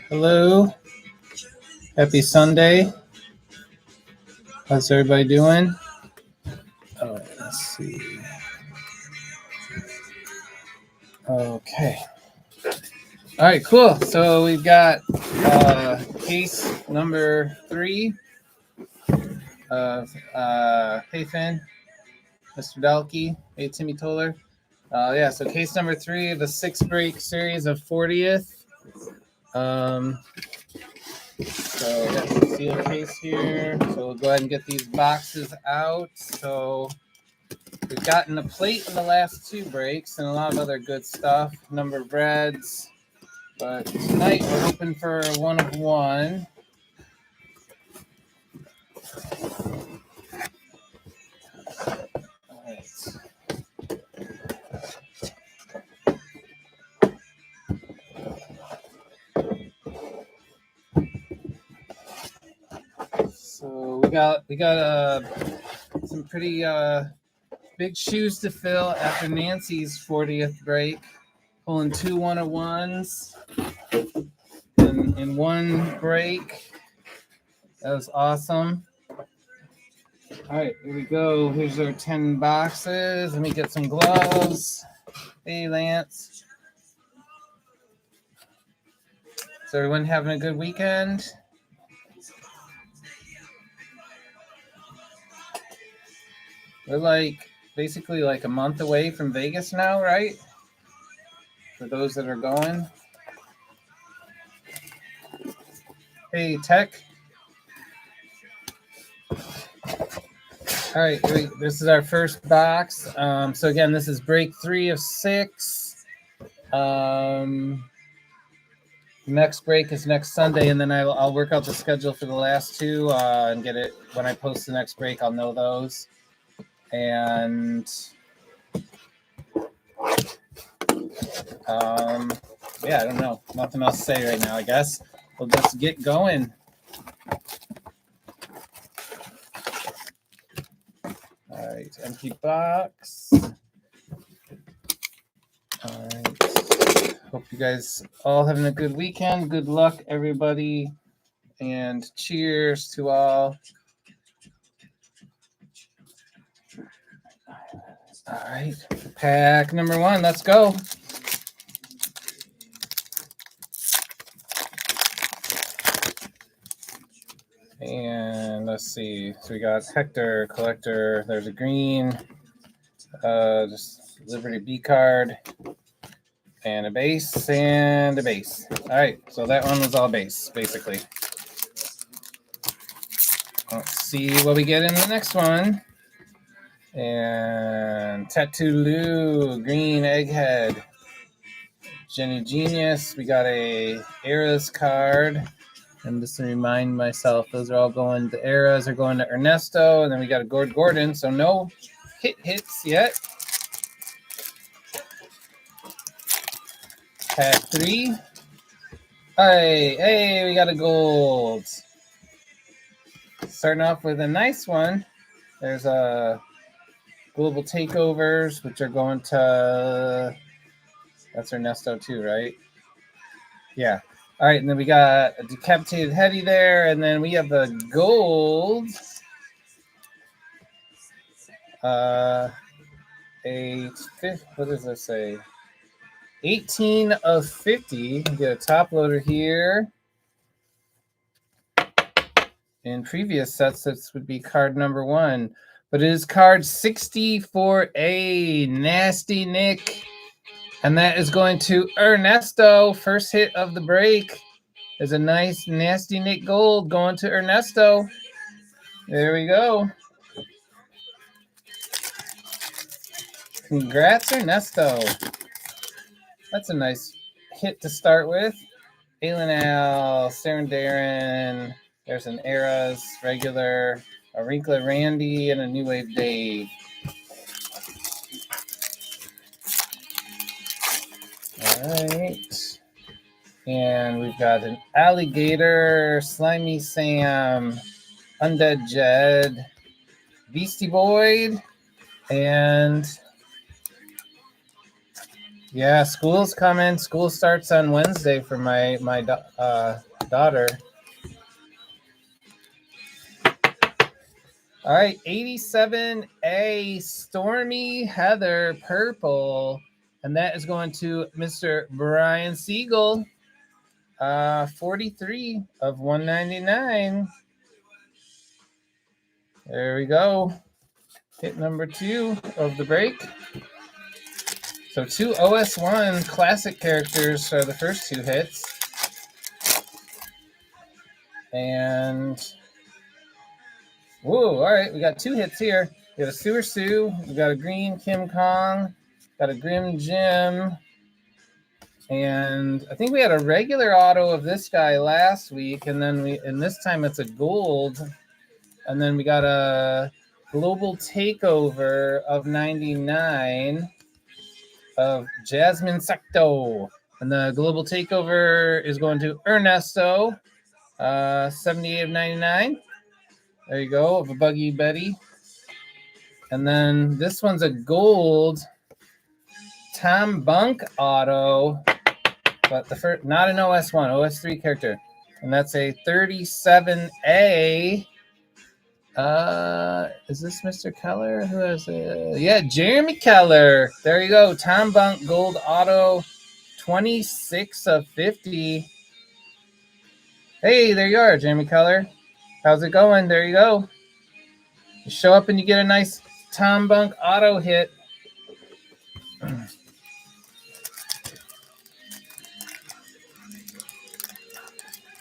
Hello, happy Sunday. How's everybody doing? Let's see. Okay. All right, cool. So we've got case number 3 of Hey Finn, Mr. Dalkey, Hey Timmy Toller. So case number 3 of the 6-break series of 40th. So we got some seal case here. So we'll go ahead and get these boxes out. So we've gotten a plate in the last 2 breaks and a lot of other good stuff. Number of reds. But tonight we're hoping for a 1 of 1. All right. So we got some pretty big shoes to fill after Nancy's 40th break, pulling 2 1-of-1s in 1 break. That was awesome. All right, here we go. Here's our 10 boxes. Let me get some gloves. Hey, Lance. Is everyone having a good weekend? We're basically a month away from Vegas now, right? For those that are going. Hey, Tech. All right, this is our first box. So again, this is break 3 of 6. Next break is next Sunday, and then I'll work out the schedule for the last 2 and get it when I post the next break. I'll know those. And I don't know. Nothing else to say right now, I guess. We'll just get going. All right, empty box. All right. Hope you guys all having a good weekend. Good luck, everybody. And cheers to all. All right, pack number 1. Let's go. And let's see. So we got Hector, Collector. There's a green. Just Liberty B card. And a base and a base. All right, so that one was all base, basically. Let's see what we get in the next one. And Tattoo Lou, green egghead. Jenny Genius, we got a Eras card. And just to remind myself, those are all going, the Eras are going to Ernesto, and then we got a Gordon, so no hits yet. Pack 3. Hey, we got a gold. Starting off with a nice one. There's a Global Takeovers, which are going to, that's Ernesto too, right? Yeah. All right, and then we got a Decapitated Hetty there, and then we have a gold. What does this say? 18 of 50. Get a top loader here. In previous sets, this would be card number 1. But it is card 64A, Nasty Nick. And that is going to Ernesto. First hit of the break. There's a nice Nasty Nick gold going to Ernesto. There we go. Congrats, Ernesto. That's a nice hit to start with. Aylin Al, Saren Darren. There's an Eras, regular, a Wrinkler Randy, and a New Wave Dave. All right. And we've got an Alligator, Slimy Sam, Undead Jed, Beastie Boyd, and Yeah, school's coming. School starts on Wednesday for my daughter. All right, 87A Stormy Heather Purple. And that is going to Mr. Brian Siegel. 43 of 199. There we go. Hit number 2 of the break. So 2 OS1 classic characters are the first 2 hits. And whoa, all right, we got 2 hits here. We got a Sewer Sue, we got a green Kim Kong, got a Grim Jim, and I think we had a regular auto of this guy last week, and this time it's a gold, and then we got a global takeover of 99 of Jasmine Secto, and the global takeover is going to Ernesto, 78 of 99. There you go, of a Buggy Betty. And then this one's a gold Tom Bunk auto, but the first, not an OS1, OS3 character. And that's a 37A. Is this Mr. Keller? Who has a, yeah, Jeremy Keller. There you go. Tom Bunk gold auto, 26 of 50. Hey, there you are, Jeremy Keller. How's it going? There you go. You show up and you get a nice Tom Bunk auto hit.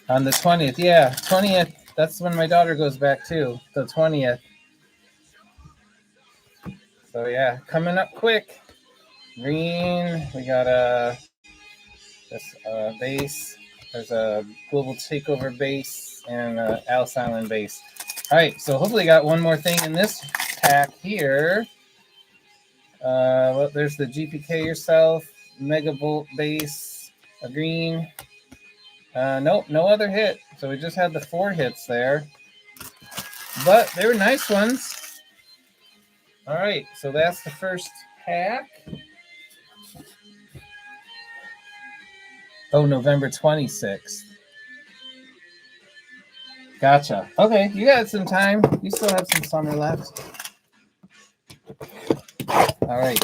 On the 20th, yeah, 20th. That's when my daughter goes back too, the 20th. So yeah, coming up quick. Green, we got this base. There's a global takeover base and Alice Island base. All right, so hopefully got one more thing in this pack here. Well, there's the GPK yourself, Megavolt base, a green. Nope, no other hit. So we just had the 4 hits there. But they were nice ones. All right, so that's the first pack. Oh, November 26th. Gotcha. Okay, you got some time. You still have some summer left. All right.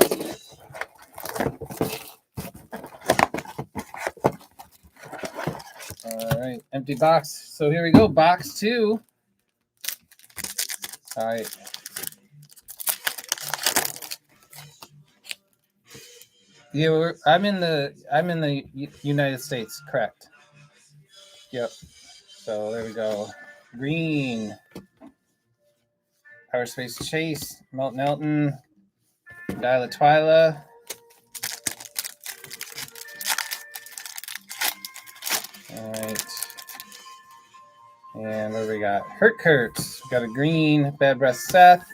All right, empty box. So here we go, box 2. All right. Yeah, I'm in the United States, correct? Yep. So there we go. Green. Power Space Chase, Melton Elton, Dyla Twyla. All right. And what do we got? Kurt. We got a green, Bad Breath Seth,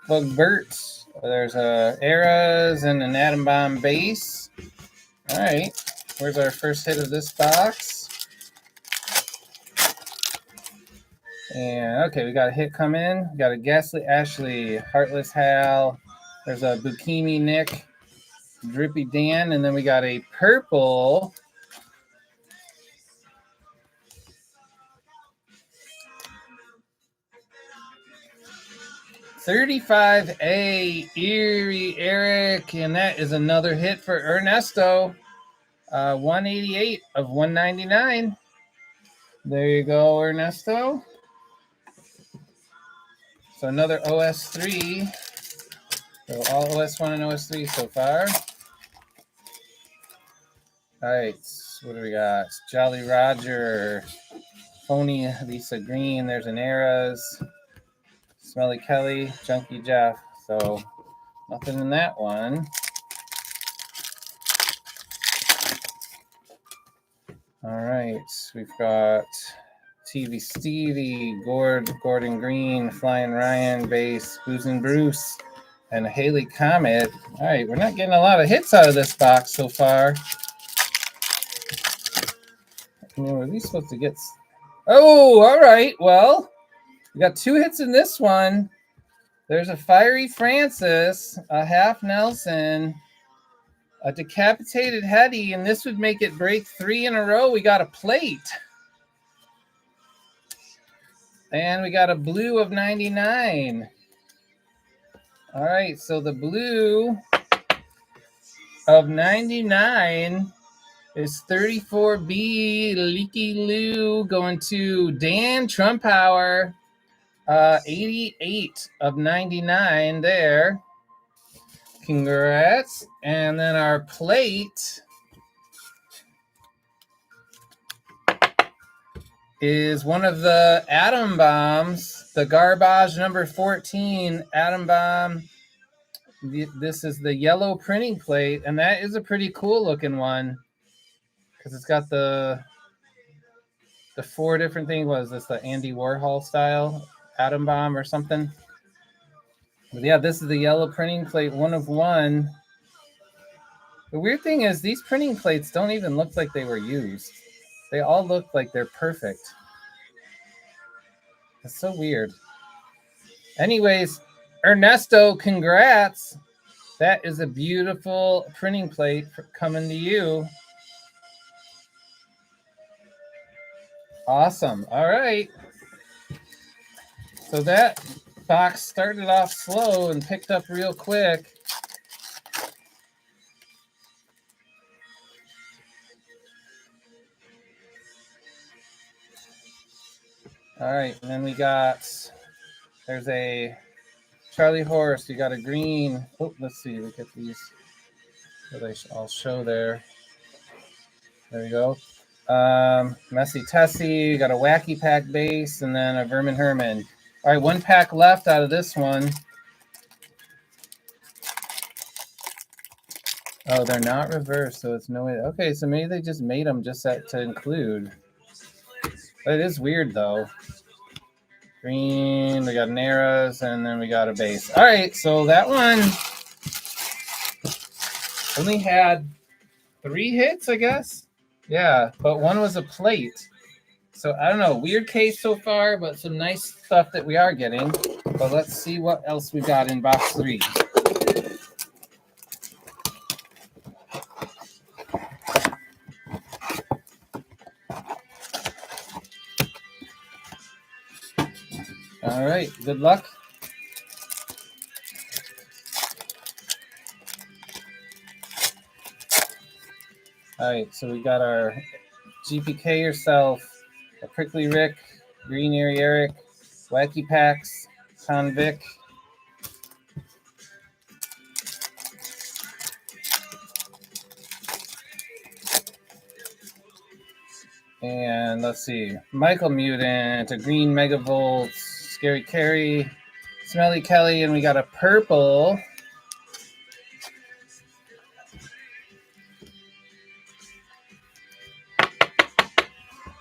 Bug Bert. There's a Eras and an Atom Bomb base. All right. Where's our first hit of this box? And okay, we got a hit come in. We got a Ghastly Ashley, Heartless Hal. There's a Bukimi Nick, Drippy Dan, and then we got a purple. $35A Erie Eric, and that is another hit for Ernesto. 188 of 199. There you go, Ernesto. So another OS3. So all OS1 and OS3 so far. All right, what do we got? Jolly Roger, Phony Lisa Green. There's an Eras, Smelly Kelly, Junkie Jeff. So nothing in that one. All right, we've got TV Stevie, Gordon Green, Flying Ryan, Base, Boozin' Bruce, and a Haley Comet. All right, we're not getting a lot of hits out of this box so far. I mean, were these supposed to get... Oh, all right. Well, we got 2 hits in this one. There's a Fiery Francis, a Half Nelson, a decapitated Hetty, and this would make it break 3 in a row. We got a plate. And we got a blue of 99. All right, so the blue of 99 is 34B Leaky Lou going to Dan Trumpauer. 88 of 99 there. Congrats. And then our plate is one of the atom bombs, the garbage number 14 atom bomb. This is the yellow printing plate, and that is a pretty cool looking one because it's got the 4 different things. What is this, the Andy Warhol style atom bomb or something? But yeah, this is the yellow printing plate, 1 of 1. The weird thing is these printing plates don't even look like they were used. They all look like they're perfect. It's so weird. Anyways, Ernesto, congrats. That is a beautiful printing plate coming to you. Awesome. All right. So that box started off slow and picked up real quick. All right, and then there's a Charlie Horse. You got a green. Oh, let's see. Look at these. I'll show there. There we go. Messy Tessie. You got a Wacky Pack base, and then a Vermin Herman. All right, 1 pack left out of this one. Oh, they're not reversed, so it's no way. Okay, so maybe they just made them just to include. But it is weird, though. Green, we got an arrows, and then we got a base. All right, so that one only had 3 hits, I guess. Yeah, but 1 was a plate. So I don't know, weird case so far, but some nice stuff that we are getting. But let's see what else we got in box 3. All right, good luck. All right, so we got our GPK yourself, a Prickly Rick, Green Erie Eric, Wacky Packs, Convic. And let's see, Michael Mutant, a Green Megavolt, Scary Carrie, Smelly Kelly, and we got a purple.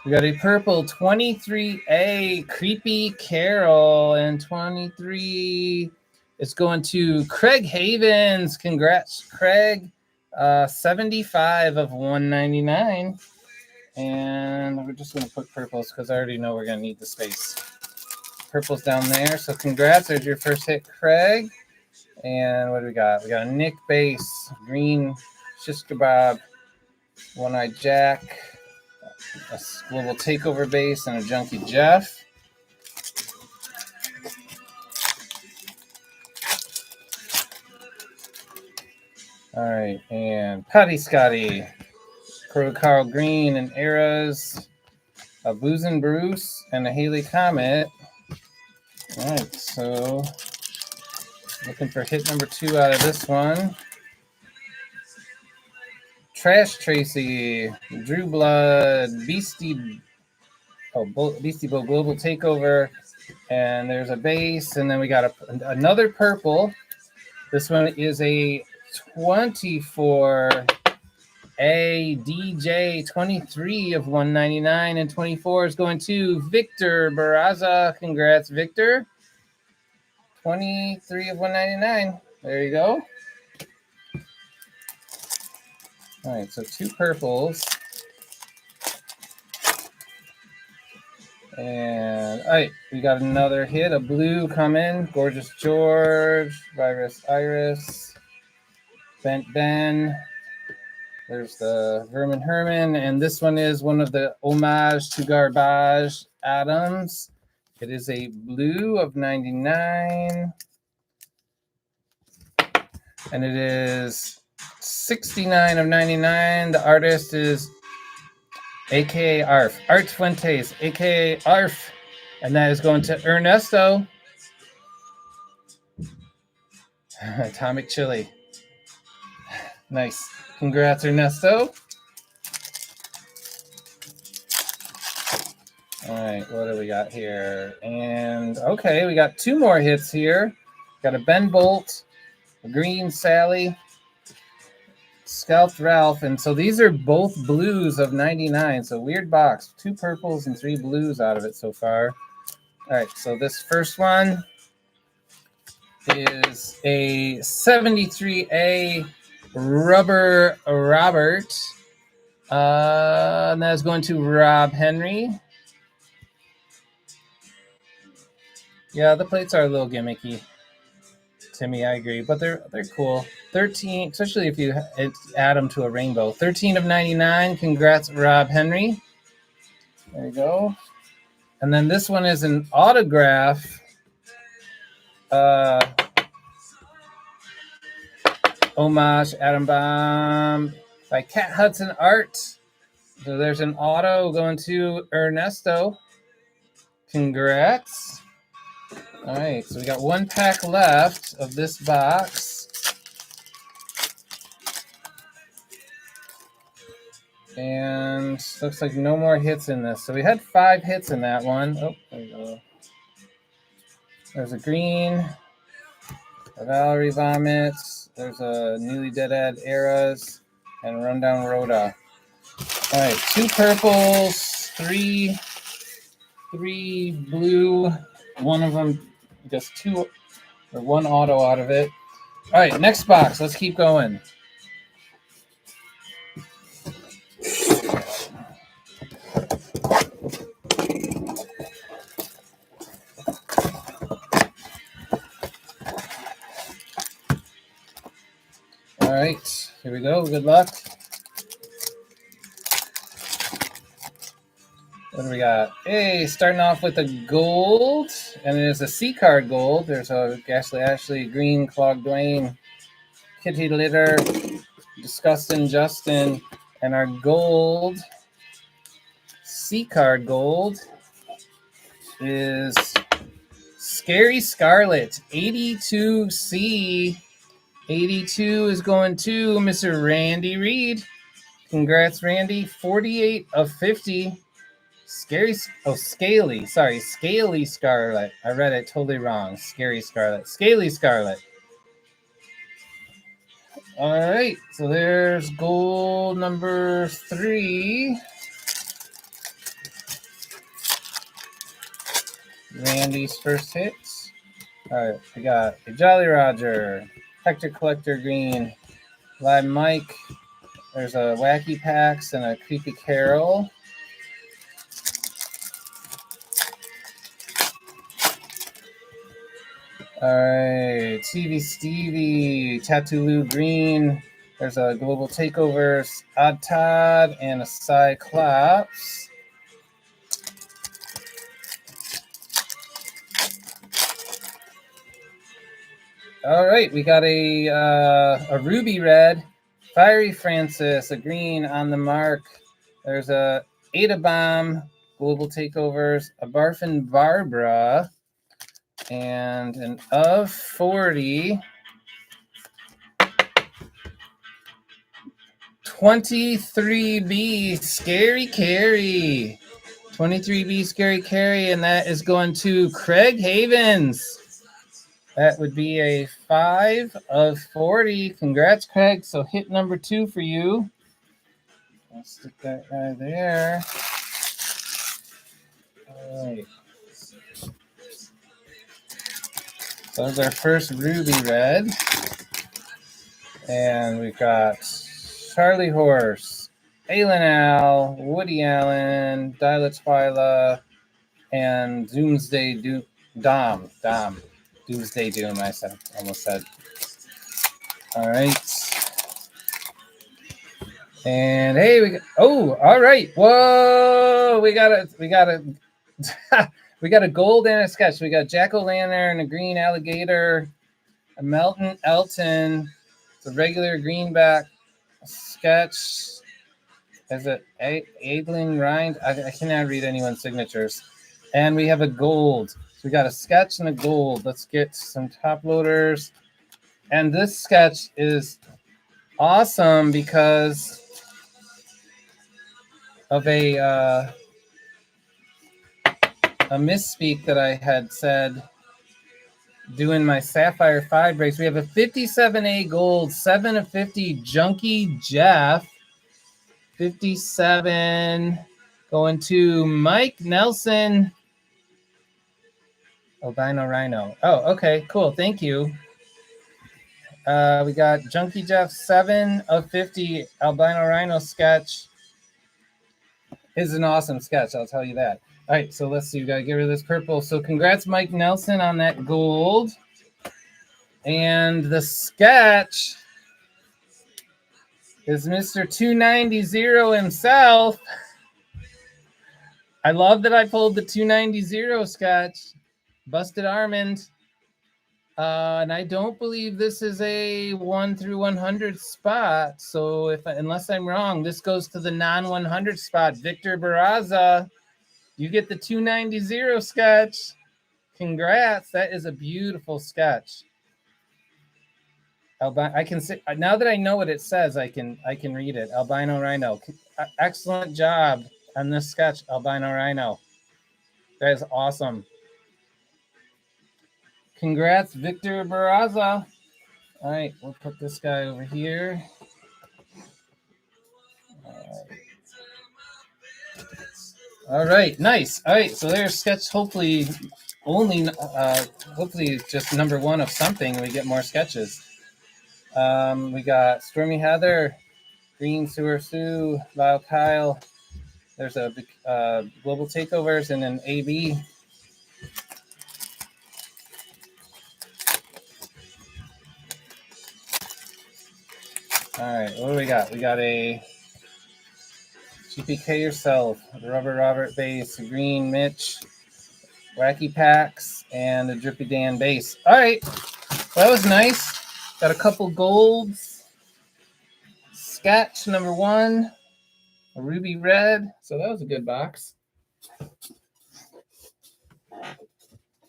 We got a purple 23A Creepy Carol, and 23 is going to Craig Havens. Congrats, Craig. 75 of 199. And we're just going to put purples because I already know we're going to need the space. Purple's down there. So congrats. There's your first hit, Craig. And what do we got? We got a Nick Base, Green Shish Kebab, One-Eyed Jack, a Global Takeover Base, and a Junkie Jeff. All right. And Patty Scotty, Crow Carl Green, and Eras, a Boozin' Bruce, and a Haley Comet. All right, so looking for hit number 2 out of this one. Trash Tracy, Drew Blood, Beastie Bo Global Takeover, and there's a base, and then we got another purple. This one is a 24. A DJ 23 of 199, and 24 is going to Victor Barraza. Congrats, Victor. 23 of 199. There you go. All right, so 2 purples. And all right, we got another hit, a blue coming. Gorgeous George, Virus Iris, Bent Ben. There's the Vermin Herman, and this one is one of the homage to Garbage Adams. It is a blue of 99, and it is 69 of 99. The artist is AKA ARF, Art Fuentes, AKA ARF, and that is going to Ernesto. Atomic Chili. Nice. Congrats, Ernesto. All right, what do we got here? And okay, we got two more hits here. Got a Ben Bolt, a Green Sally, Scalped Ralph, and so these are both blues of 99. So weird box, 2 purples and 3 blues out of it so far. All right, so this first one is a 73A Rubber Robert. And that's going to Rob Henry. Yeah, the plates are a little gimmicky. Timmy, I agree, but they're cool. 13, especially if you add them to a rainbow. 13 of 99. Congrats, Rob Henry. There you go. And then this one is an autograph. Homage Atom Bomb by Cat Hudson Art. So there's an auto going to Ernesto. Congrats. All right, so we got 1 pack left of this box. And looks like no more hits in this. So we had 5 hits in that one. Oh, there you go. There's a green, a Valerie Vomit. There's a Newly Dead Eras, and Rundown Rhoda. All right, 2 purples, 3 blue. One of them, just 2 or 1 auto out of it. All right, next box. Let's keep going. All right, here we go. Good luck. What do we got? Hey, starting off with a gold, and it is a C card gold. There's a Ashley, Green, Clog Dwayne, Kitty Litter, Disgustin Justin, and our gold C card gold is Scary Scarlet, 82C. 82 is going to Mr. Randy Reed. Congrats, Randy. 48 of 50. Scaly Scarlet. I read it totally wrong. Scary Scarlet. Scaly Scarlet. All right, so there's gold number 3. Randy's first hits. All right, we got a Jolly Roger, Hector Collector Green, Live Mike. There's a Wacky Pax and a Creepy Carol. All right, TV Stevie, Tattooloo Green. There's a Global Takeovers, Odd Todd, and a Cyclops. All right, we got a Ruby Red, Fiery Francis, a green on the mark. There's a Ada Bomb, Global Takeovers, a Barfin Barbara, and an of 40. 23B Scary Carrie. 23B Scary Carrie, and that is going to Craig Havens. That would be a 5 of 40. Congrats, Craig. So hit number 2 for you. I'll stick that guy there. All right. So that's our first Ruby Red. And we've got Charlie Horse, Alan Al, Woody Allen, Dyla Twyla, and Doomsday Dom. Doomsday Doom, almost said. All right. And hey, all right. Whoa, we got a we got a gold and a sketch. We got jack-o'-lantern, a green alligator, a Melton Elton, it's a regular greenback sketch. Is it Adling Rind? I cannot read anyone's signatures. And we have a gold. So we got a sketch and a gold. Let's get some top loaders. And this sketch is awesome because of a misspeak that I had said doing my Sapphire 5 breaks. We have a 57A gold, 7 of 50 Junkie Jeff, 57 going to Mike Nelson, Albino Rhino. Oh, okay, cool. Thank you. We got Junkie Jeff, 7 of 50 Albino Rhino sketch. Is an awesome sketch, I'll tell you that. All right, so let's see. We got to get rid of this purple. So congrats, Mike Nelson, on that gold. And the sketch is Mr. 290 himself. I love that I pulled the 290 sketch. Busted Armand. And I don't believe this is a 1 through 100 spot. So unless I'm wrong, this goes to the non-100 spot. Victor Barraza, you get the 290 sketch. Congrats. That is a beautiful sketch. I can say, now that I know what it says, I can read it. Albino Rhino. Excellent job on this sketch, Albino Rhino. That is awesome. Congrats, Victor Barraza. All right, we'll put this guy over here. All right, nice. All right, so there's sketch. Hopefully just number one of something. We get more sketches. We got Stormy Heather, Green Sewer Sue, Lyle Kyle. There's a Global Takeovers and an AB. All right, what do we got? We got a GPK Yourself, Rubber Robert base, Green Mitch, Wacky Packs, and a Drippy Dan base. All right, well, that was nice. Got a couple golds. Sketch number 1, a ruby red. So that was a good box.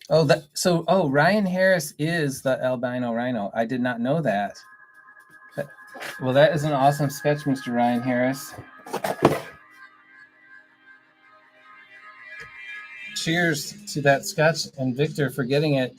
Ryan Harris is the Albino Rhino. I did not know that. Well, that is an awesome sketch, Mr. Ryan Harris. Cheers to that sketch and Victor for getting it.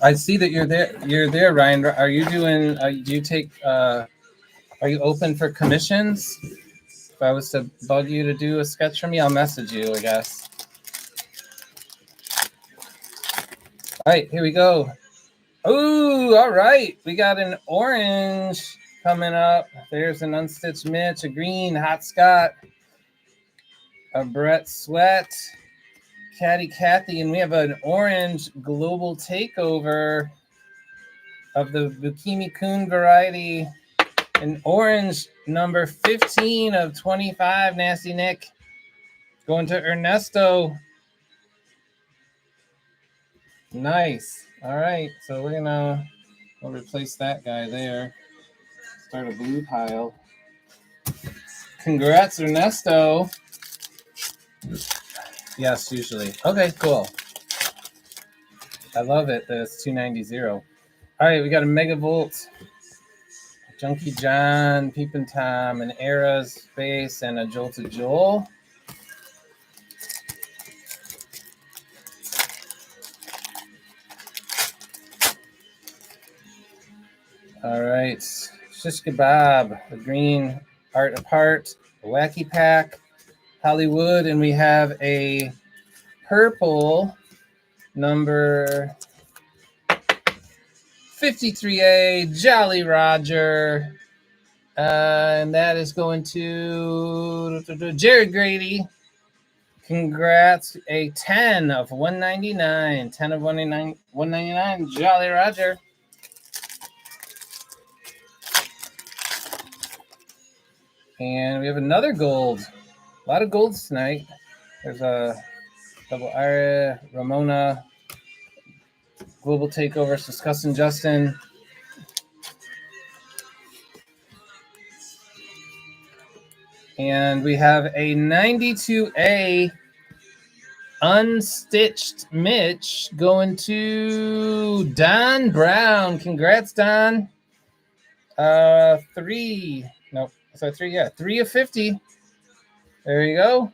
I see that you're there. You're there, Ryan. Are you doing? Do you take? Are you open for commissions? If I was to bug you to do a sketch for me, I'll message you, I guess. All right, here we go. Ooh, all right. We got an orange coming up. There's an Unstitched Mitch, a green Hot Scott, a Brett Sweat, Caddy Kathy, and we have an orange Global Takeover of the Bukimi Kun variety. An orange number 15 of 25, Nasty Nick. Going to Ernesto. Nice. All right, so we'll replace that guy there. Start a blue pile. Congrats, Ernesto. Yes, usually. Okay, cool. I love it that it's 290. All right, we got a Megavolt, Junkie John, Peepin' Tom, an Era's base, and a Jolted Joel. All right, Shish Kebab, a green Art Apart, a Wacky Pack, Hollywood, and we have a purple number 53A Jolly Roger. And that is going to Jared Grady. Congrats. A 10 of 199. 10 of 199. Jolly Roger. And we have another gold. A lot of golds tonight. There's a double Ira, Ramona, Global Takeover, Discussing Justin. And we have a 92A Unstitched Mitch going to Don Brown. Congrats, Don. 3. Nope. So 3, yeah. 3 of 50. There you go.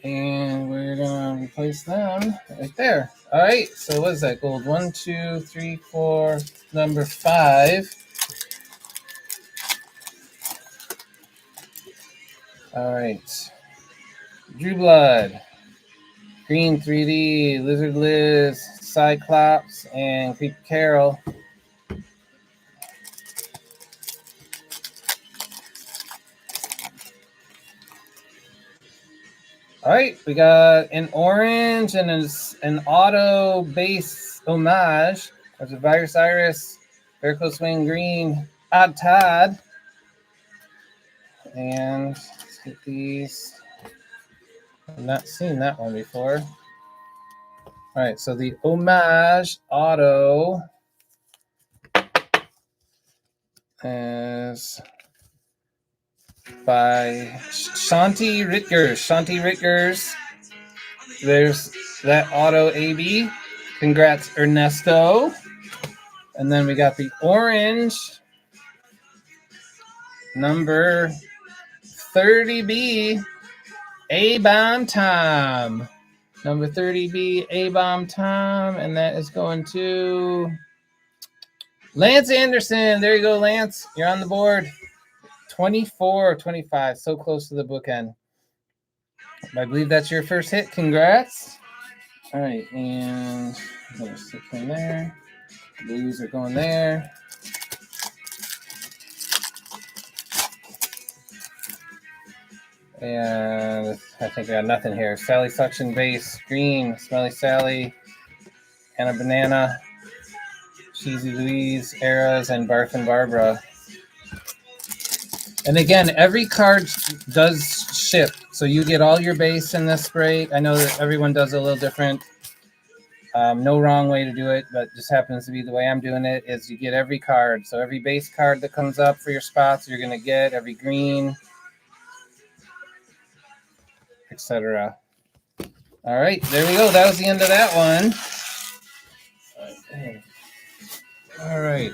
And we're going to replace them right there. All right. So what is that gold? 1, 2, 3, 4. Number 5. All right. Drew Blood. Green 3D, Lizard Liz, Cyclops, and Creep Carol. All right, we got an orange and an auto base homage. There's a Virus Iris, Vertical Swing Green, Odd Todd. And let's get these. I've not seen that one before. All right, so the homage auto is by Shanti Ritgers. Shanti Ritgers. There's that auto AB. Congrats, Ernesto. And then we got the orange number 30B A-Bomb Tom. Number 30B A-Bomb Tom. And that is going to Lance Anderson. There you go, Lance. You're on the board. 24 of 25. So close to the bookend. I believe that's your first hit. Congrats. All right, and I'm going to stick in there. Blues are going there. And I think I got nothing here. Sally Suction Base, Green, Smelly Sally, Anna Banana, Cheesy Louise, Eras, and Barth and Barbara. And again, every card does ship. So you get all your base in this break. I know that everyone does a little different. No wrong way to do it, but just happens to be the way I'm doing it is you get every card. So every base card that comes up for your spots, you're going to get every green, etc. All right, there we go. That was the end of that one. Okay. All right.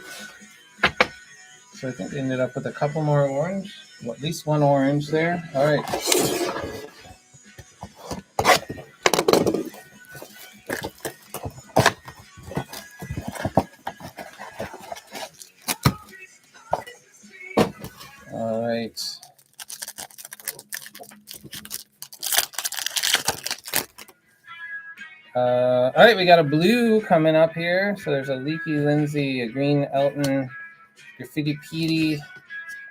So I think they ended up with a couple more orange. Well, at least one orange there. All right. All right. All right, we got a blue coming up here. So there's a Leaky Lindsay, a green Elton, Graffiti Petey,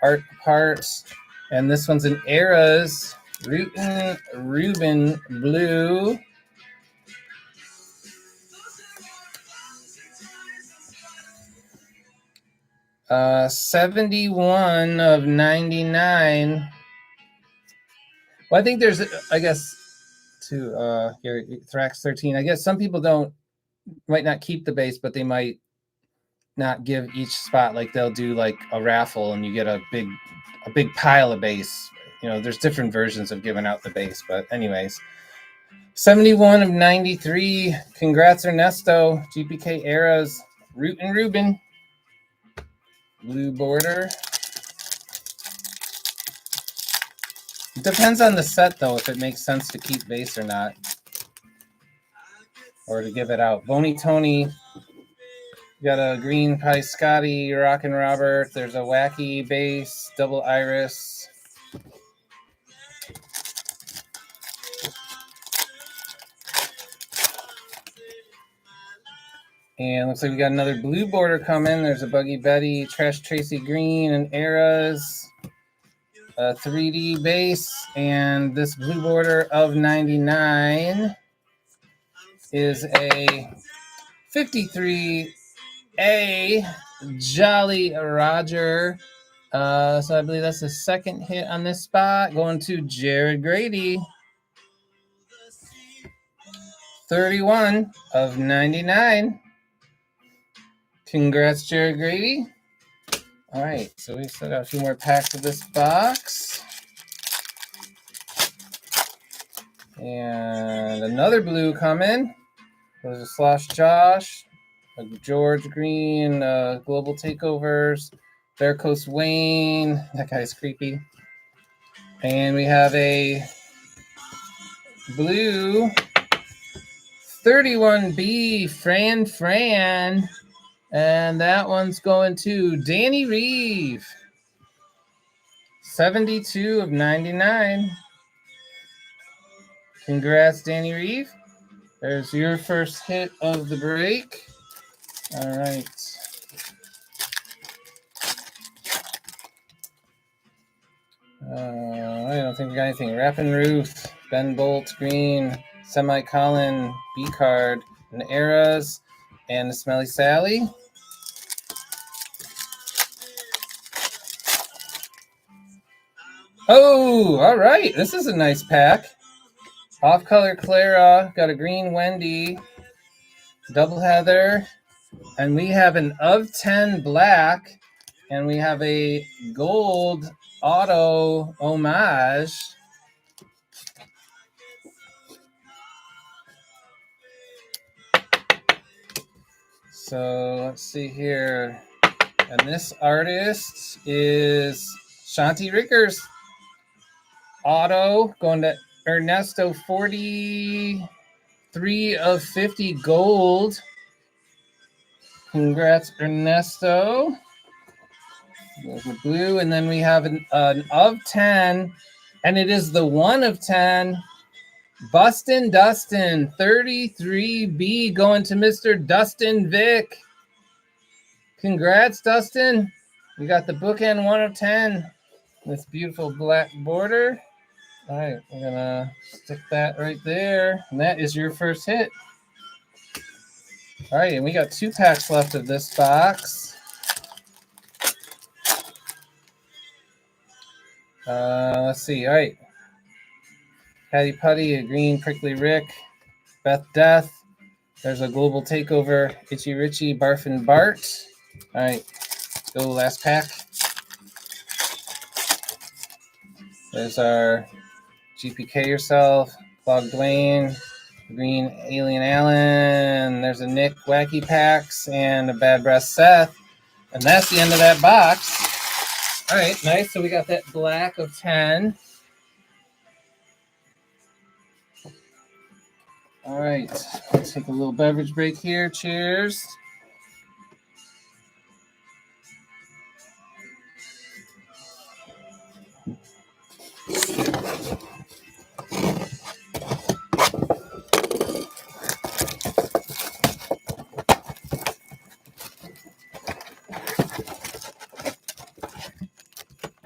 Art Parts, and this one's an Eras Reuben Blue. Uh, 71 of 99. Well, I think there's, I guess, here, Thrax 13. I guess some people might not keep the base, but they might not give each spot. Like they'll do like a raffle and you get a big pile of base. You know, there's different versions of giving out the base, but anyways. 71 of 93. Congrats, Ernesto. GPK Eras. Root and Ruben. Blue border. It depends on the set, though, if it makes sense to keep base or not. Or to give it out. Boney Tony. You got a green pie Scotty, Rockin' Robert. There's a wacky base, double iris. And looks like we got another blue border coming. There's a Buggy Betty, Trash Tracy Green, and Eras. A 3D base. And this blue border of 99 is a 53A Jolly Roger. So I believe that's the second hit on this spot. Going to Jared Grady. 31 of 99. Congrats, Jared Grady. All right, so we still got a few more packs of this box. And another blue coming. There's a Slosh Josh, a George Green, Global Takeovers, Bear Coast Wayne. That guy's creepy. And we have a blue 31B Fran. And that one's going to Danny Reeve. 72 of 99. Congrats, Danny Reeve. There's your first hit of the break. All right. I don't think we got anything. Rappin' Ruth, Ben Bolt, Green, Semi-Colin, B-Card, and Eras, and the Smelly Sally. Oh, all right. This is a nice pack. Off-color Clara, got a green Wendy, double Heather, and we have an of 10 black, and we have a gold auto homage. So let's see here. And this artist is Shanti Rickers. Auto going to Ernesto, 43 of 50 gold. Congrats, Ernesto. There's the blue, and then we have an of 10, and it is the 1 of 10. Bustin' Dustin, 33B, going to Mr. Dustin Vick. Congrats, Dustin. We got the bookend 1 of 10. This beautiful black border. All right, we're going to stick that right there. And that is your first hit. All right, and we got 2 packs left of this box. Let's see. All right. Patty Putty, a green Prickly Rick, Beth Death. There's a Global Takeover, Itchy Richie, Barf and Bart. All right, go last pack. There's our GPK Yourself, Clog Dwayne, Green Alien Allen. There's a Nick Wacky Packs and a Bad Breath Seth. And that's the end of that box. All right, nice. So we got that black of 10. All right, let's take a little beverage break here. Cheers.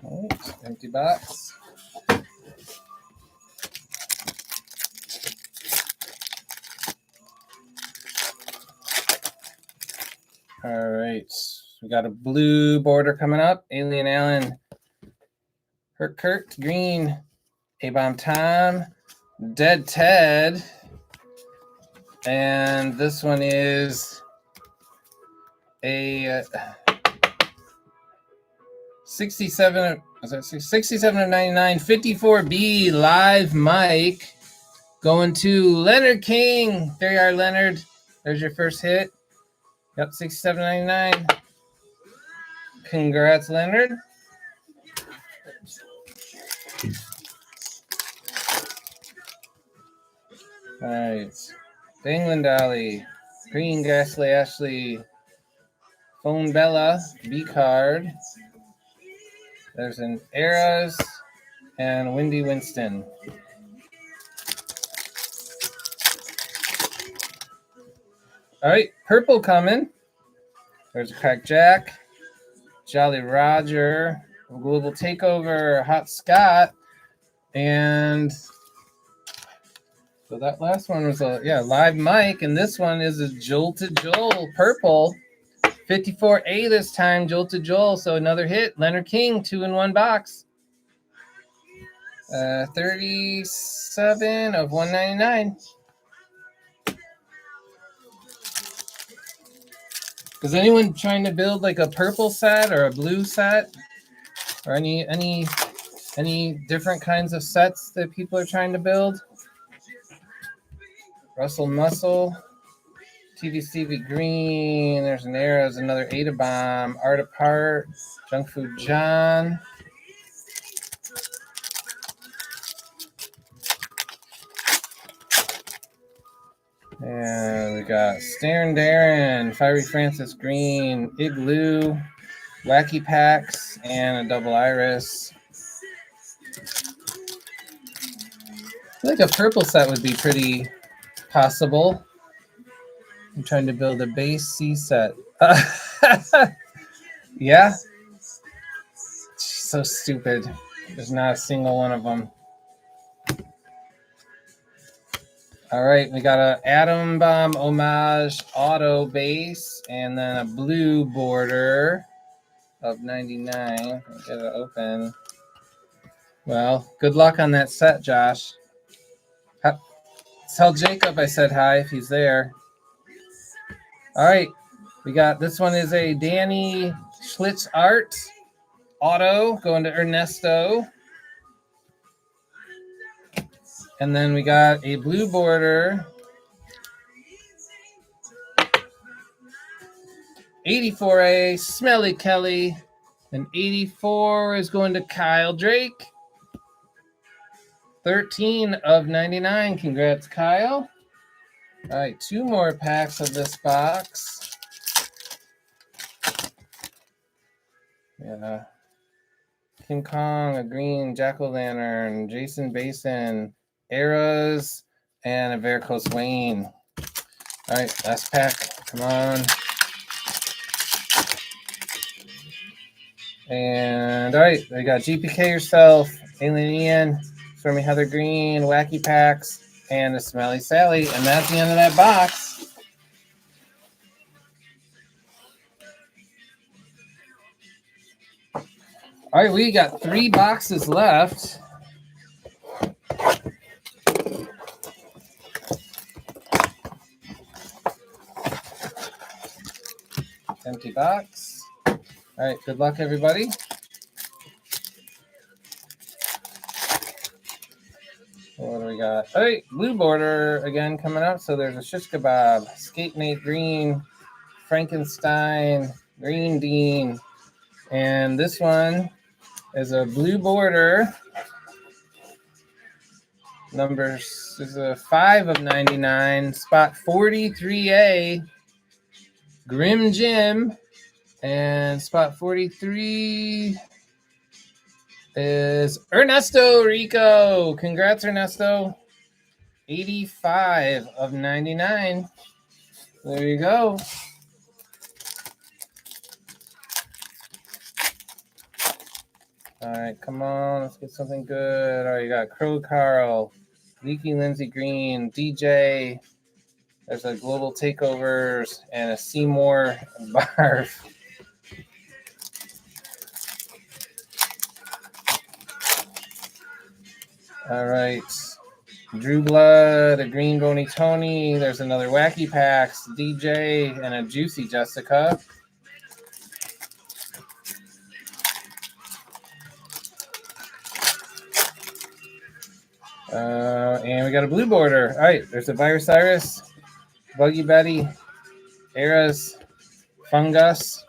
All right, empty box. All right, we got a blue border coming up. Alien Allen, Kurt, Green, A-Bomb Tom, Dead Ted, and this one is a 67 of 99, 54B live mic going to Leonard King. There you are, Leonard. There's your first hit. Yep, 67.99. Congrats, Leonard. All right. Dangling Dolly, Green Gasly Ashley, Phone Bella, B card. There's an Eras and Windy Winston. All right, purple coming. There's a Crack Jack, Jolly Roger, Global Takeover, Hot Scott, and so that last one was a live mic, and this one is a Jolted Joel purple. 54A this time, Jolted Joel. So another hit. Leonard King, 2-in-1 box. 37 of 199. Is anyone trying to build like a purple set or a blue set, or any different kinds of sets that people are trying to build? Russell Muscle, TV Stevie Green. There's an Arrows, another Ada Bomb, Art Apart, Junk Food John. And we got Starin' Darren, Fiery Francis Green, Igloo, Wacky Packs, and a Double Iris. I feel like a purple set would be pretty possible. I'm trying to build a base C set. Yeah. So stupid. There's not a single one of them. All right, we got a Atom Bomb Homage Auto base, and then a blue border of 99. Get it open. Well, good luck on that set, Josh. Tell Jacob I said hi if he's there. All right, we got this one is a Danny Schlitz Art Auto going to Ernesto. And then we got a blue border. 84A, Smelly Kelly. And 84 is going to Kyle Drake. 13 of 99. Congrats, Kyle. All right, 2 more packs of this box. Yeah. King Kong, a green Jack-o'-lantern, Jason Basin, Eras, and a Varicose Wayne. All right, last pack. Come on. And all right, we got GPK Yourself, Alien Ian, Stormy Heather Green, Wacky Packs, and a Smelly Sally. And that's the end of that box. All right, we got 3 boxes left. Empty box. All right, good luck, everybody. What do we got? All right, blue border again coming up. So there's a Shish Kebab, Skate Nate Green, Frankenstein, Green Dean, and this one is a blue border. Numbers is a 5 of 99. Spot 43A, Grim Jim, and spot 43 is Ernesto Rico. Congrats, Ernesto. 85 of 99. There you go. All right, come on. Let's get something good. All right, you got Crow Carl, Leaky Lindsey Green, DJ. There's a Global Takeovers and a Seymour Barf. All right. Drew Blood, a Green Bony Tony. There's another Wacky Packs, DJ, and a Juicy Jessica. And we got a blue border. All right, there's a Virus Iris, Buggy Betty, Eras, Fungus.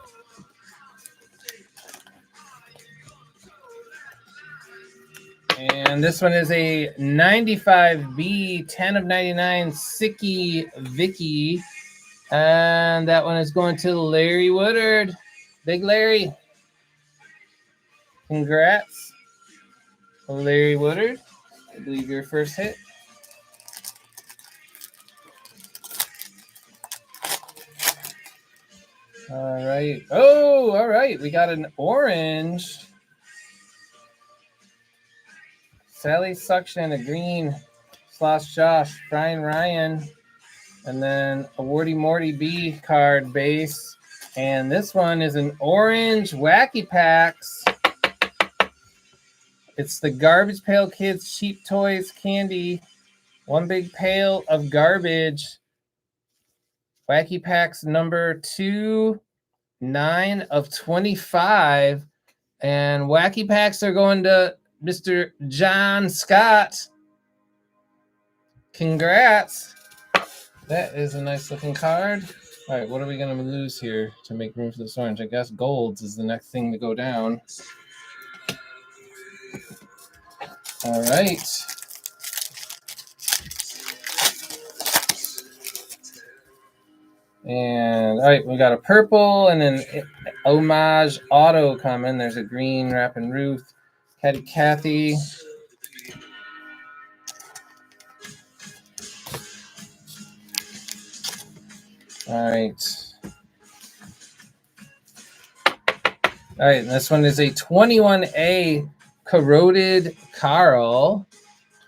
And this one is a 95B, 10 of 99, Sicky Vicky. And that one is going to Larry Woodard. Big Larry. Congrats, Larry Woodard. I believe your first hit. All right. Oh, all right. We got an orange. Sally Suction, a green. Slosh Josh, Brian Ryan, and then a Warty Morty B card base. And this one is an orange Wacky Packs. It's the Garbage Pail Kids Cheap Toys Candy. One big pail of garbage. Wacky Packs number 2, 9 of 25. And Wacky Packs are going to Mr. John Scott. Congrats. That is a nice looking card. All right, what are we going to lose here to make room for this orange? I guess golds is the next thing to go down. All right. And all right, we got a purple and then homage auto coming. There's a green wrapping Ruth, Caddy Kathy. All right. All right, and this one is a 21A corroded Carl.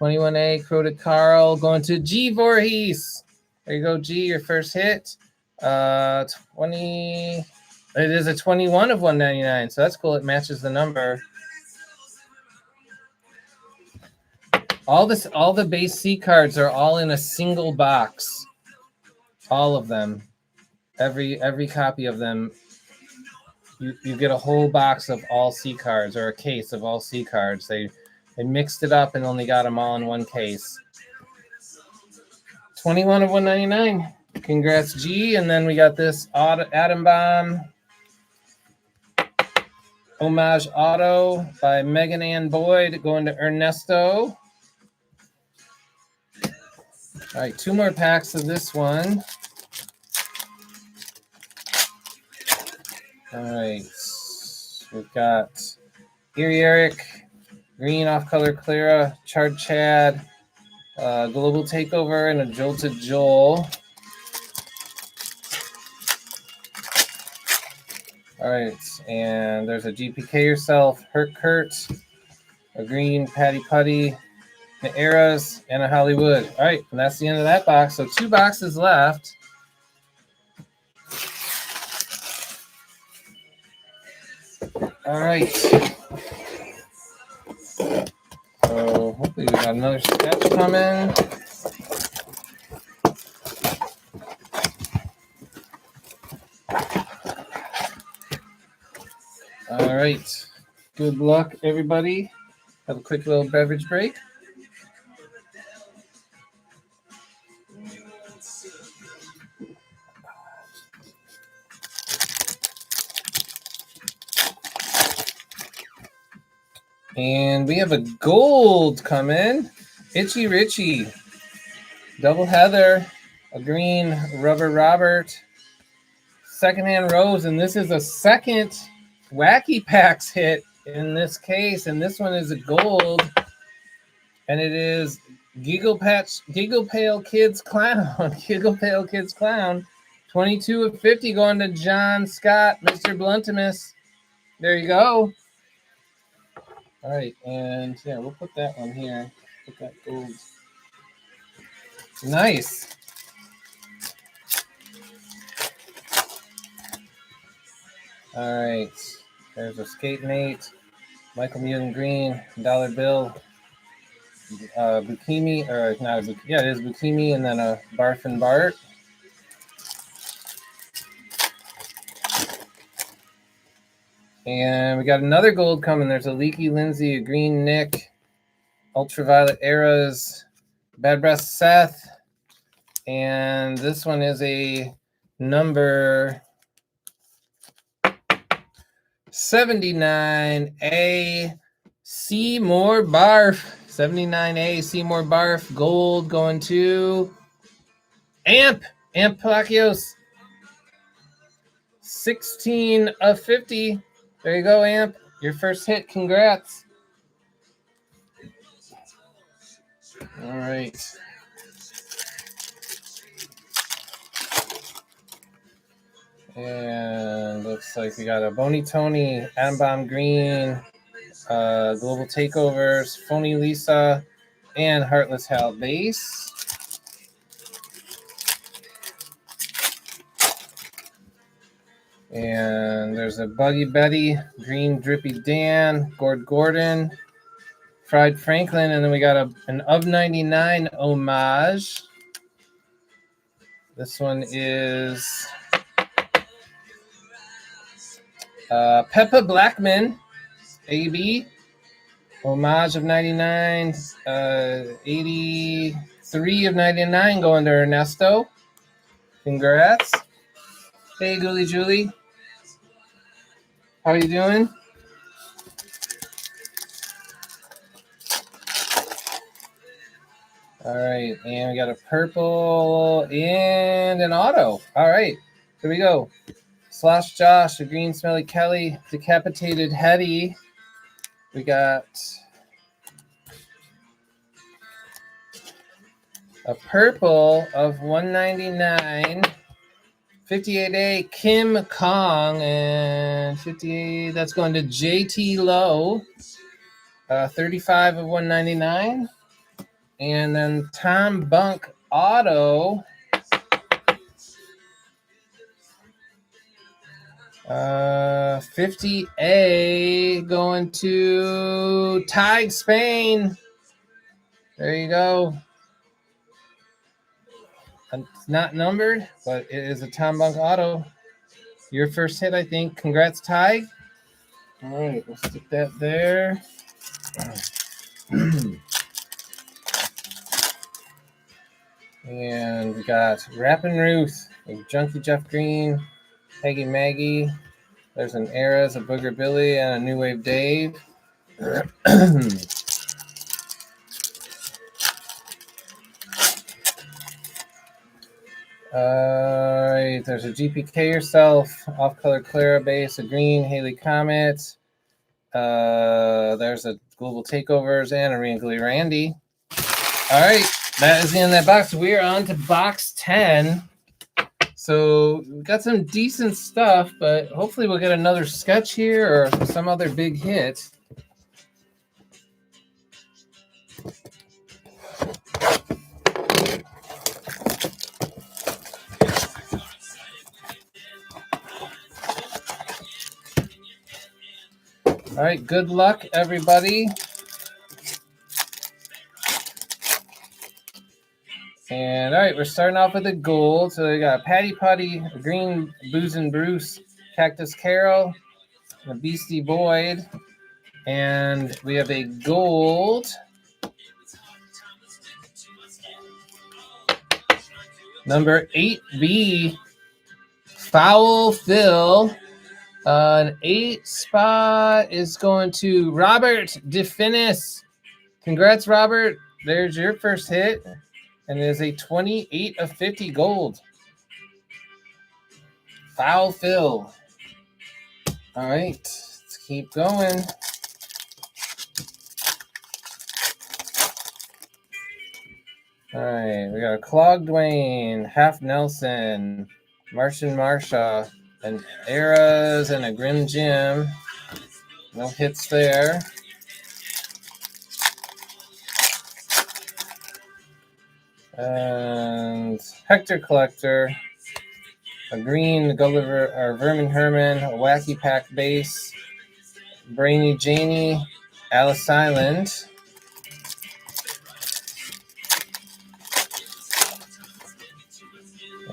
21A corroded Carl going to G Voorhees. There you go, G, your first hit. 20. It is a 21 of 199, so that's cool. It matches the number. All the base C cards are all in a single box. All of them. Every copy of them. You get a whole box of all C cards, or a case of all C cards. They mixed it up and only got them all in one case. 21 of 199. Congrats, G. And then we got this Atom Bomb Homage Auto by Megan Ann Boyd going to Ernesto. All right, 2 more packs of this one. All right, we've got Erie Eric, Green Off-Color Clara, Chard Chad, Global Takeover, and a Jolted Joel. All right, and there's a GPK Yourself, Hurt Kurt, a Green Patty Putty, the Eras, and a Hollywood. All right, and that's the end of that box. So 2 boxes left. All right. So hopefully we got another sketch coming. All right. Good luck, everybody. Have a quick little beverage break. And we have a gold coming. Itchy Richie. Double Heather. A green Rubber Robert. Secondhand Rose. And this is a second Wacky Packs hit in this case. And this one is a gold. And it is Giggle Pail Kids Clown. Giggle Pail Kids Clown. 22 of 50 going to John Scott, Mr. Bluntimus. There you go. All right, and yeah, we'll put that one here. Put that gold. Nice. All right, there's a Skate Mate, Michael Mutant Green, Dollar Bill, Bukimi, or not a yeah, it is Bukimi, and then a Barf and Bart. And we got another gold coming. There's a Leaky Lindsay, a Green Nick, Ultraviolet Eras, Bad Breath Seth, and this one is a number 79A Seymour Barf. 79A Seymour Barf. Gold going to Amp Palacios. 16 of 50. There you go, Amp. Your first hit. Congrats. All right. And And looks like we got a Bony Tony, Atom Bomb Green, Global Takeovers, Phony Lisa, and Heartless Hal base. And there's a Buggy Betty, Green Drippy Dan, Gordon, Fried Franklin, and then we got an of 99 homage. This one is Peppa Blackman, AB, homage of 99, 83 of 99 going to Ernesto. Congrats. Hey, Gooly Julie. How are you doing? All right, and we got a purple and an auto. All right, here we go. Slosh Josh, a green Smelly Kelly, Decapitated Hetty. We got a purple of 199, 58A Kim Kong, and 58, that's going to JT Lowe, 35 of 199. And then Tom Bunk auto, 50A going to Tide Spain. There you go. It's not numbered, but it is a Tom Bunk auto. Your first hit, I think. Congrats, Ty. All right, we'll stick that there. And we got Rappin' Ruth, a Junkie Jeff Green, Peggy Maggie. There's an Eras, a Booger Billy, and a New Wave Dave. All right, there's a GPK Yourself, Off-Color Clara base, a green Haley Comet. There's a Global Takeovers and a Wrinkly Randy. All right, that is the end of that box. We are on to box 10. So we got some decent stuff, but hopefully we'll get another sketch here or some other big hit. All right, good luck, everybody. And all right, we're starting off with a gold. So we got Patty Putty, a green Boozin' Bruce, Cactus Carol, a Beastie Boyd, and we have a gold. Number 8B, Foul Phil. An 8 spot is going to Robert DeFinis. Congrats, Robert. There's your first hit. And it is a 28 of 50 gold. Foul Phil. All right, let's keep going. All right, we got a Clog Dwayne, Half Nelson, Martian Marsha, an Eras, and a Grim Jim. No hits there. And Hector Collector, a green Gulliver or Vermin Herman, a Wacky Pack base, Brainy Janie, Alice Island.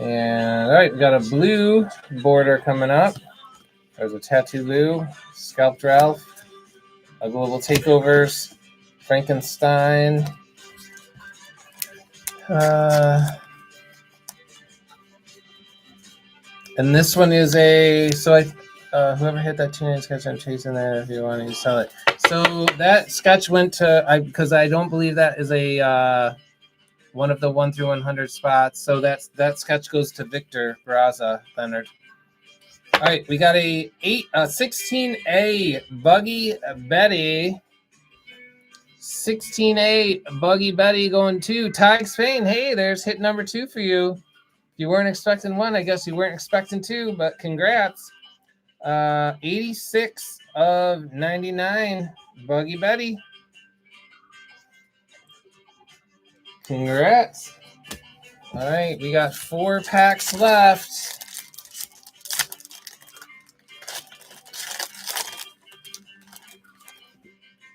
And all right, we got a blue border coming up. There's a Tattoo Lou, Scalped Ralph, a Global Takeovers, Frankenstein. And this one is a, so whoever hit that teenage sketch, I'm chasing that if you want to sell it. So that sketch went to, because I don't believe that is a one of the 1 through 100 spots. So that sketch goes to Victor Barraza Leonard. All right, we got a 16A Buggy Betty. 16A Buggy Betty going to Ty Spain. Hey, there's hit number 2 for you. If you weren't expecting 1, I guess you weren't expecting 2, but congrats. 86 of 99, Buggy Betty. Congrats. All right, we got 4 packs left.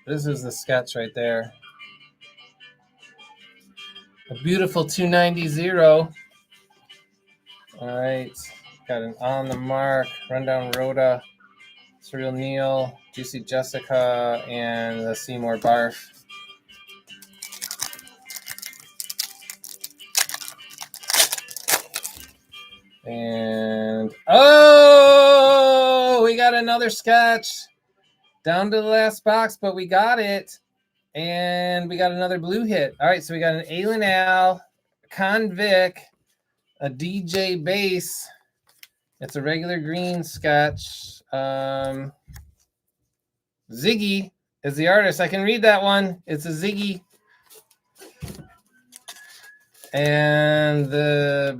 This is the sketch right there. A beautiful 290. All right, got an On the Mark, Rundown Rhoda, Surreal Neil, Juicy Jessica, and the Seymour Barf. And oh, we got another sketch. Down to the last box, but we got it. And we got another blue hit. All right, so we got an Aylin Al, Convic, a DJ Bass. It's a regular green sketch. Ziggy is the artist. I can read that one. It's a Ziggy. And the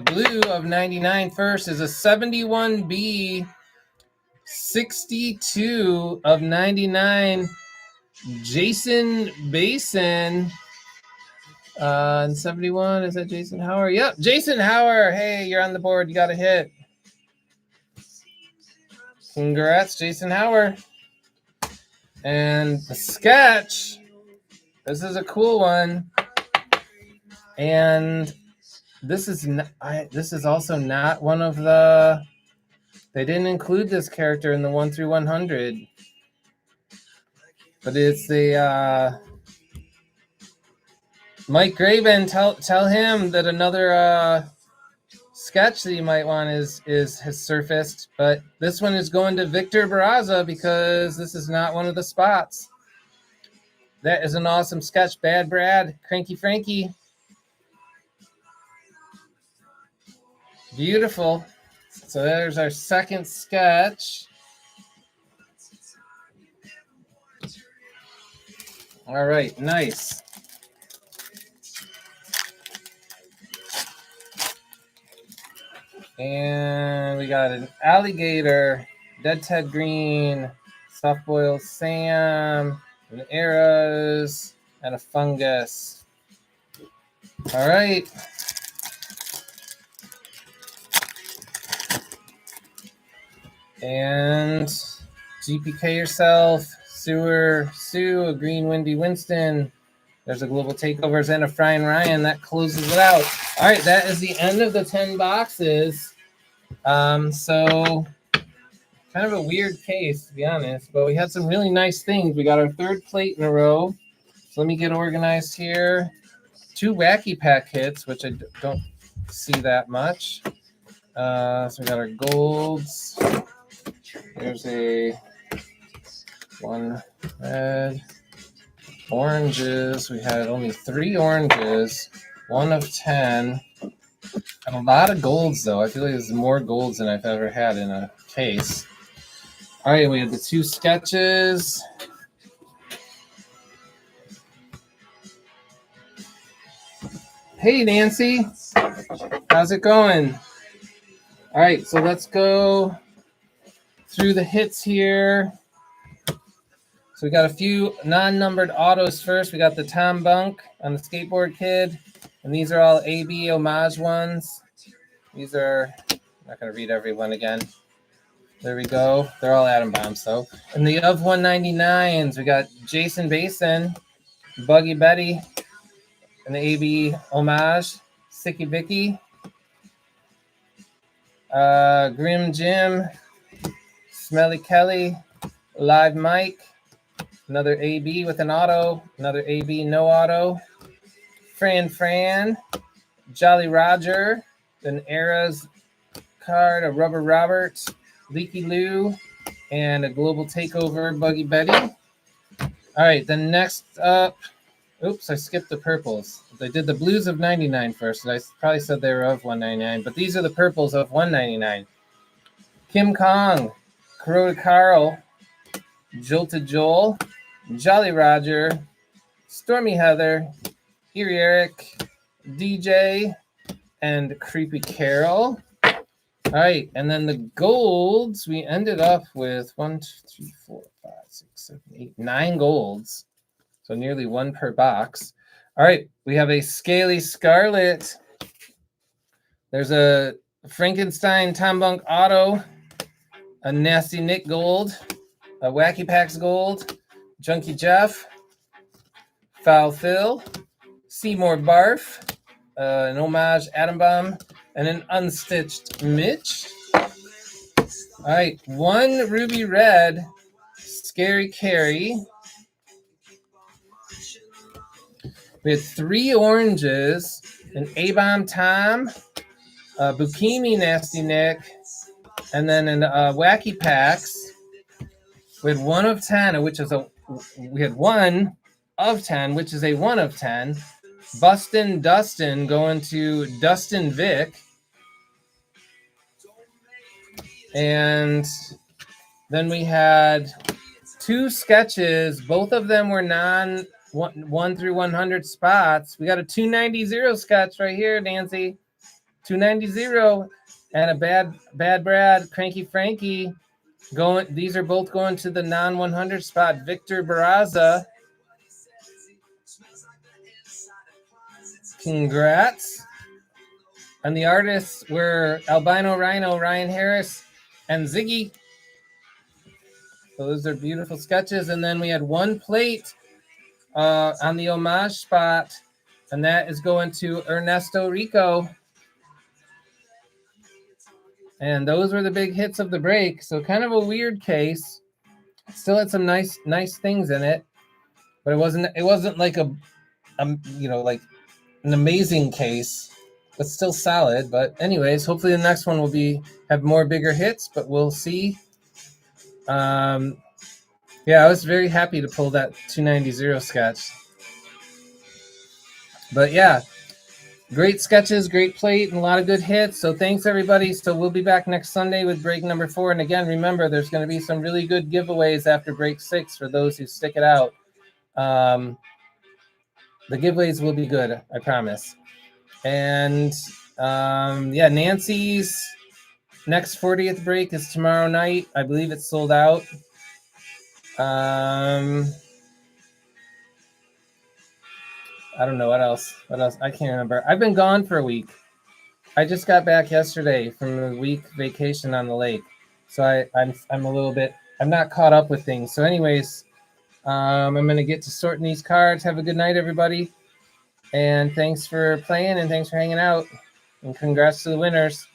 blue of 99 first is a 71B, 62 of 99, Jason Basin. And 71, is that Jason Howard? Yep, Jason Howard. Hey, you're on the board. You got a hit. Congrats, Jason Howard. And the sketch. This is a cool one. And this is also not one of the. They didn't include this character in the 1 through 100, but it's the Mike Graben. Tell him that another sketch that you might want has surfaced, but this one is going to Victor Barraza because this is not one of the spots. That is an awesome sketch. Bad Brad, Cranky Frankie. Beautiful. So there's our second sketch. All right, nice. And we got an alligator, Dead Ted Green, Soft Boiled Sam, an arrows, and a fungus. All right. And GPK yourself, Sue, a green Wendy Winston. There's a Global Takeovers and a Frying Ryan. That closes it out. All right, that is the end of the 10 boxes. So kind of a weird case, to be honest, but we had some really nice things. We got our third plate in a row. So let me get organized here. 2 Wacky Pack hits, which I don't see that much. So we got our golds. There's a 1 red. Oranges. We had only 3 oranges. 1 of 10. And a lot of golds, though. I feel like there's more golds than I've ever had in a case. All right, we have the 2 sketches. Hey, Nancy. How's it going? All right, so let's go through the hits here. So we got a few non-numbered autos first. We got the Tom Bunk on the Skateboard Kid. And these are all AB homage ones. These are, I'm not going to read every one again. There we go. They're all atom bombs, though. And the of 199s, we got Jason Basin, Buggy Betty, and the AB homage, Sicky Vicky, Grim Jim, Smelly Kelly, Live Mike, another AB with an auto, another AB no auto, Fran, Jolly Roger, an Era's card, a Rubber Robert, Leaky Lou, and a Global Takeover Buggy Betty. All right, then next up, oops, I skipped the purples. They did the blues of 99 first, and I probably said they were of 199, but these are the purples of 199. Kim Kong, Kuroda Carl, Jolted Joel, Jolly Roger, Stormy Heather, Erie Eric, DJ, and Creepy Carol. All right, and then the golds, we ended up with 1, 2, 3, 4, 5, 6, 7, 8, 9 golds. So nearly one per box. All right, we have a Scaly Scarlet. There's a Frankenstein Tom Bunk Auto, a Nasty Nick Gold, a Wacky Packs Gold, Junkie Jeff, Foul Phil, Seymour Barf, an Homage Atom Bomb, and an Unstitched Mitch. All right, one Ruby Red, Scary Carrie. We had 3 oranges, an A-Bomb Tom, a Bukimi Nasty Nick, and then an Wacky Packs. We had 1 of 10, which is we had 1 of 10, which is a 1 of 10. Bustin' Dustin going to Dustin Vic. And then we had 2 sketches. Both of them were 1 through 100 spots. We got a 290 sketch right here, Nancy. 290 and a bad Brad, Cranky Frankie. These are both going to the non-100 spot. Victor Barraza. Congrats. And the artists were Albino Rhino, Ryan Harris, and Ziggy. So those are beautiful sketches. And then we had 1 plate on the homage spot, and that is going to Ernesto Rico. And those were the big hits of the break. So kind of a weird case. Still had some nice things in it, but it wasn't like a like an amazing case, but still solid. But anyways, hopefully the next one will have more bigger hits, but we'll see. Yeah, I was very happy to pull that 290 sketch. But yeah, great sketches, great plate, and a lot of good hits. So thanks, everybody. So we'll be back next Sunday with break number 4. And again, remember, there's going to be some really good giveaways after break 6 for those who stick it out. The giveaways will be good, I promise. And yeah, Nancy's next 40th break is tomorrow night. I believe it's sold out. I don't know what else. I can't remember. I've been gone for a week. I just got back yesterday from a week vacation on the lake, so I'm a little bit. I'm not caught up with things. So, anyways, I'm gonna get to sorting these cards. Have a good night, everybody, and thanks for playing and thanks for hanging out. And congrats to the winners.